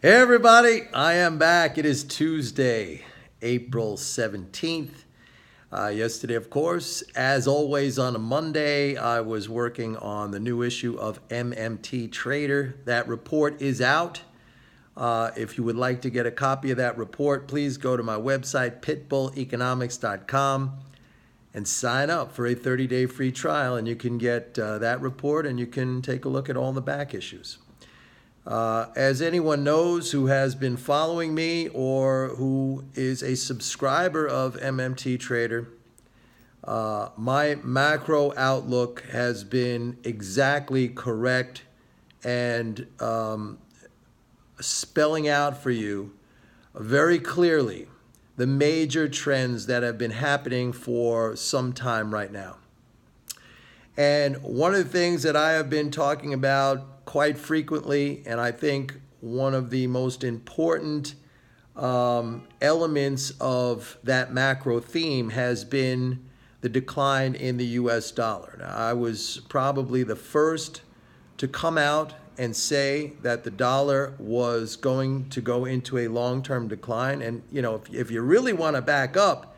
Hey everybody, I am back. It is Tuesday, April 17th. Yesterday, of course, as always on a Monday, I was working on the new issue of MMT Trader. That report is out. If you would like to get a copy of that report, please go to my website, pitbulleconomics.com, and sign up for a 30-day free trial, and you can get that report and you can take a look at all the back issues. As anyone knows who has been following me or who is a subscriber of MMT Trader, my macro outlook has been exactly correct and spelling out for you very clearly the major trends that have been happening for some time right now. And one of the things that I have been talking about quite frequently, and I think one of the most important elements of that macro theme has been the decline in the US dollar. Now, I was probably the first to come out and say that the dollar was going to go into a long-term decline. And, you know, if you really want to back up,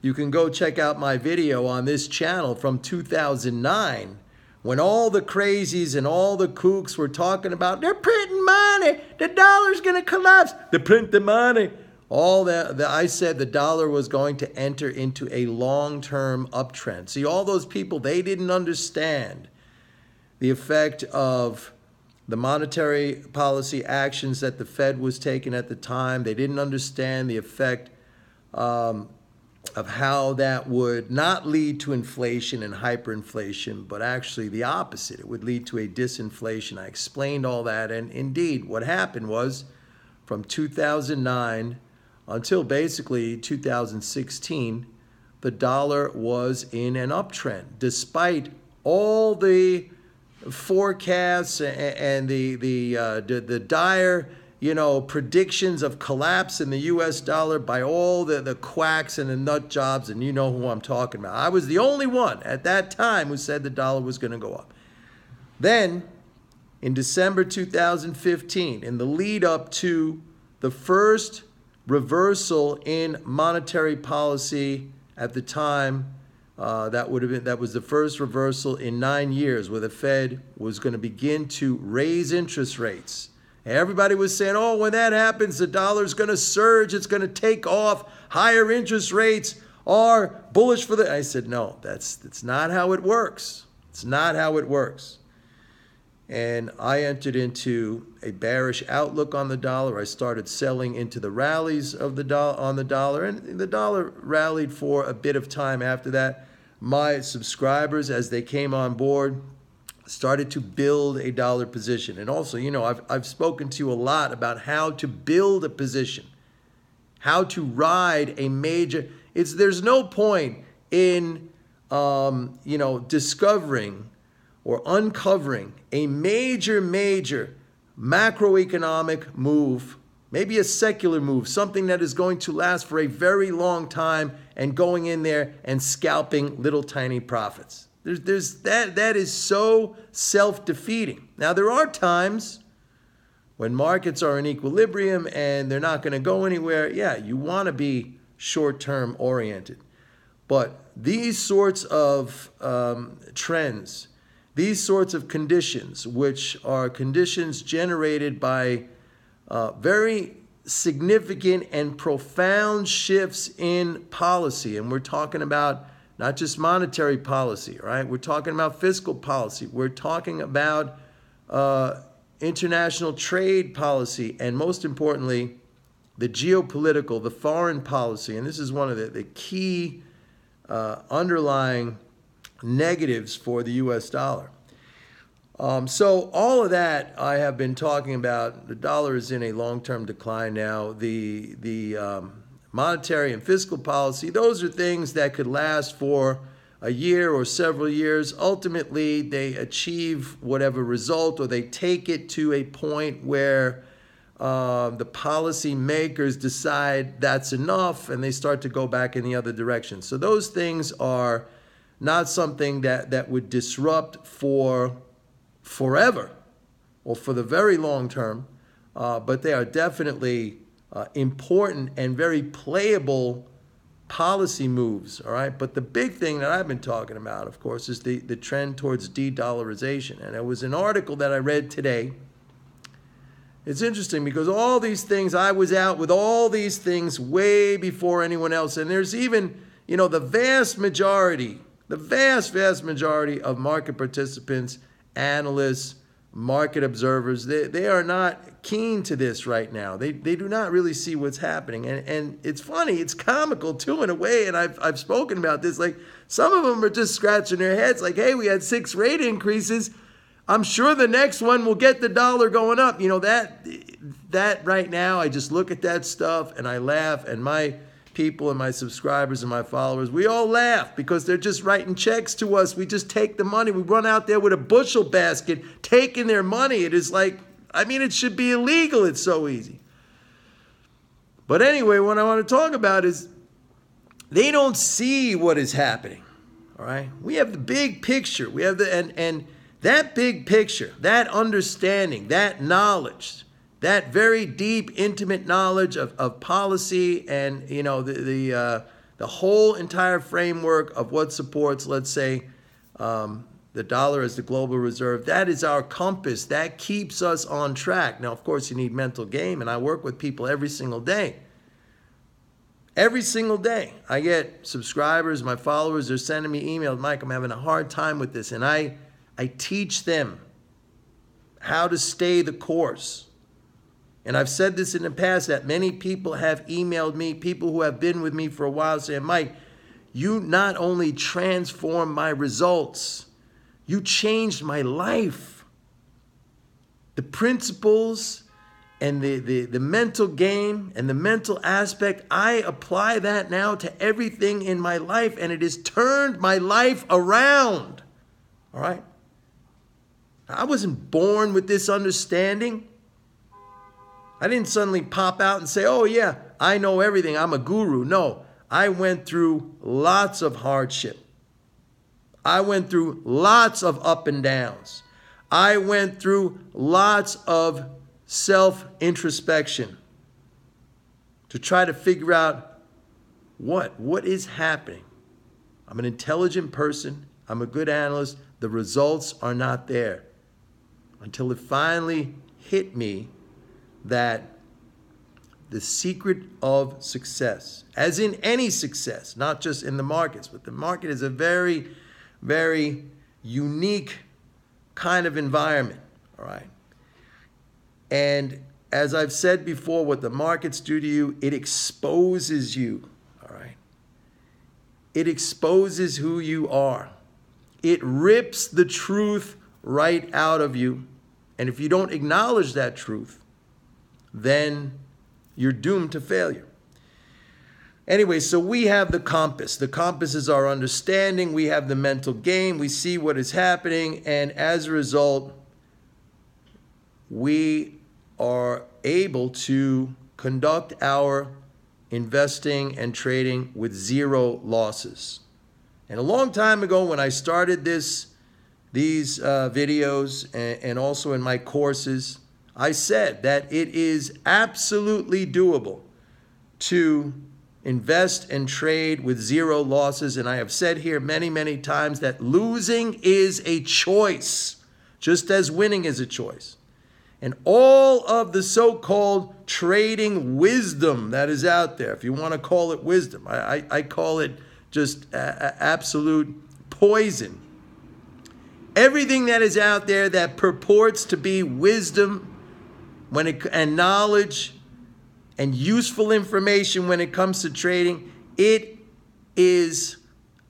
you can go check out my video on this channel from 2009 when all the crazies and all the kooks were talking about they're printing money, the dollar's going to collapse, they print the money. All that, I said the dollar was going to enter into a long-term uptrend. See, all those people, they didn't understand the effect of the monetary policy actions that the Fed was taking at the time. They didn't understand the effect of how that would not lead to inflation and hyperinflation, but actually the opposite. It would lead to a disinflation. I explained all that, and indeed what happened was from 2009 until basically 2016, the dollar was in an uptrend, despite all the forecasts and the dire predictions of collapse in the U.S. dollar by all the quacks and the nut jobs, and you know who I'm talking about. I was the only one at that time who said the dollar was going to go up. Then, in December 2015, in the lead up to the first reversal in monetary policy at the time, that was the first reversal in 9 years where the Fed was going to begin to raise interest rates. Everybody was saying, oh, when that happens, the dollar's going to surge. It's going to take off. Higher interest rates are bullish for the... I said, no, that's not how it works. It's not how it works. And I entered into a bearish outlook on the dollar. I started selling into the rallies of the on the dollar, and the dollar rallied for a bit of time after that. My subscribers, as they came on board, started to build a dollar position. And also, I've spoken to you a lot about how to build a position, how to ride a major... There's no point in, discovering or uncovering a major macroeconomic move, maybe a secular move, something that is going to last for a very long time, and going in there and scalping little tiny profits. That is so self-defeating. Now, there are times when markets are in equilibrium and they're not going to go anywhere. Yeah, you want to be short-term oriented. But these sorts of trends, these sorts of conditions, which are conditions generated by very significant and profound shifts in policy, and we're talking about not just monetary policy, right? We're talking about fiscal policy. We're talking about international trade policy, and most importantly, the geopolitical, the foreign policy. And this is one of the key underlying negatives for the U.S. dollar. So all of that I have been talking about. The dollar is in a long-term decline now. The monetary and fiscal policy, those are things that could last for a year or several years. Ultimately, they achieve whatever result, or they take it to a point where the policy makers decide that's enough and they start to go back in the other direction. So those things are not something that would disrupt for forever or for the very long term but they are definitely important and very playable policy moves, all right? But the big thing that I've been talking about, of course, is the trend towards de-dollarization. And it was an article that I read today. It's interesting because all these things, I was out with all these things way before anyone else. And there's even, the vast majority of market participants, analysts, market observers, they are not keen to this right now. They do not really see what's happening. And it's funny, it's comical too in a way, and I've spoken about this. Like, some of them are just scratching their heads like, hey, we had 6 rate increases. I'm sure the next one will get the dollar going up. That right now, I just look at that stuff and I laugh, and my people and my subscribers and my followers, we all laugh because they're just writing checks to us. We just take the money. We run out there with a bushel basket taking their money. It is like, it should be illegal. It's so easy. But anyway, what I want to talk about is they don't see what is happening. All right. We have the big picture. We have and that big picture, that understanding, that knowledge, that very deep, intimate knowledge of policy and, the whole entire framework of what supports, let's say, the dollar as the global reserve, that is our compass. That keeps us on track. Now, of course, you need mental game, and I work with people every single day. Every single day. I get subscribers, my followers, they're sending me emails, Mike, I'm having a hard time with this, and I teach them how to stay the course. And I've said this in the past that many people have emailed me, people who have been with me for a while, saying, Mike, you not only transformed my results, you changed my life. The principles and the mental game and the mental aspect, I apply that now to everything in my life, and it has turned my life around. All right? I wasn't born with this understanding. I didn't suddenly pop out and say, oh yeah, I know everything, I'm a guru. No, I went through lots of hardship. I went through lots of up and downs. I went through lots of self-introspection to try to figure out what is happening. I'm an intelligent person. I'm a good analyst. The results are not there. Until it finally hit me that the secret of success, as in any success, not just in the markets, but the market is a very, very unique kind of environment, all right? And as I've said before, what the markets do to you, it exposes you, all right? It exposes who you are. It rips the truth right out of you. And if you don't acknowledge that truth, then you're doomed to failure. Anyway, so we have the compass. The compass is our understanding. We have the mental game. We see what is happening. And as a result, we are able to conduct our investing and trading with 0 losses. And a long time ago when I started these videos and also in my courses, I said that it is absolutely doable to invest and trade with 0 losses. And I have said here many, many times that losing is a choice, just as winning is a choice. And all of the so-called trading wisdom that is out there, if you want to call it wisdom, I call it just absolute poison. Everything that is out there that purports to be wisdom and knowledge and useful information when it comes to trading, it is,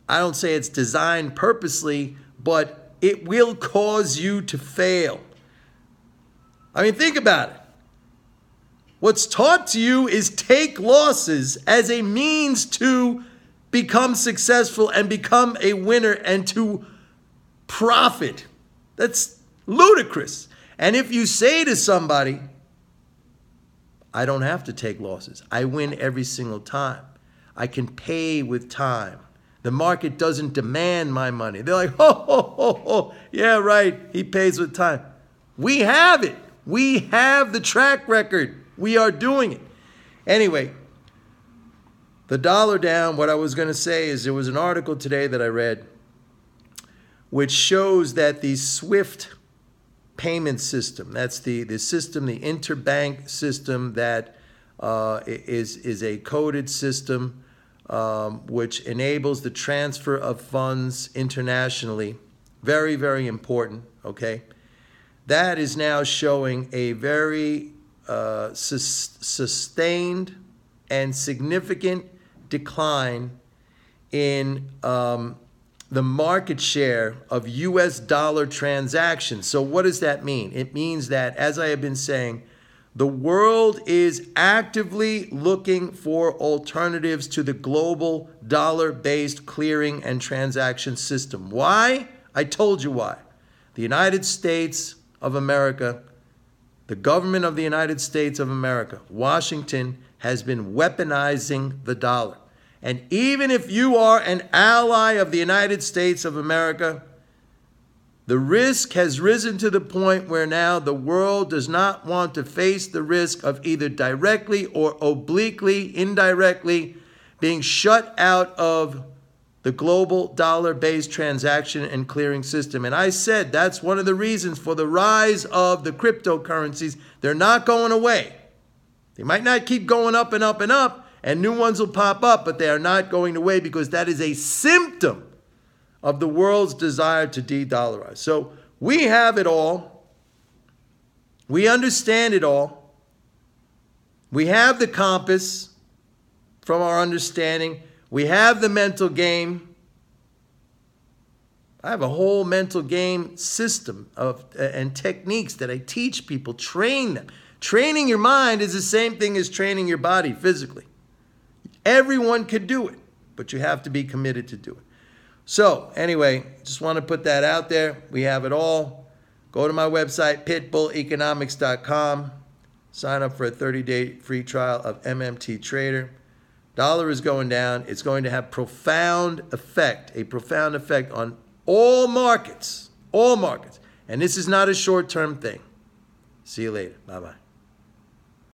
I don't say it's designed purposely, but it will cause you to fail. I mean, think about it. What's taught to you is take losses as a means to become successful and become a winner and to profit. That's ludicrous. And if you say to somebody, I don't have to take losses, I win every single time, I can pay with time, the market doesn't demand my money, they're like, yeah, right, he pays with time. We have it. We have the track record. We are doing it. Anyway, the dollar down, what I was going to say is there was an article today that I read which shows that the SWIFT payment system, that's the system, the interbank system that is a coded system which enables the transfer of funds internationally. Very, very important, okay? That is now showing a very sustained and significant decline in the market share of US dollar transactions. So what does that mean? It means that, as I have been saying, the world is actively looking for alternatives to the global dollar-based clearing and transaction system. Why? I told you why. The United States of America, the government of the United States of America, Washington, has been weaponizing the dollar. And even if you are an ally of the United States of America, the risk has risen to the point where now the world does not want to face the risk of either directly or obliquely, indirectly, being shut out of the global dollar-based transaction and clearing system. And I said that's one of the reasons for the rise of the cryptocurrencies. They're not going away. They might not keep going up and up and up, and new ones will pop up, but they are not going away because that is a symptom of the world's desire to de-dollarize. So we have it all. We understand it all. We have the compass from our understanding. We have the mental game. I have a whole mental game system and techniques that I teach people, train them. Training your mind is the same thing as training your body physically. Everyone could do it, but you have to be committed to do it. So anyway, just want to put that out there. We have it all. Go to my website, pitbulleconomics.com. Sign up for a 30-day free trial of MMT Trader. Dollar is going down. It's going to have a profound effect on all markets. And this is not a short-term thing. See you later. Bye-bye.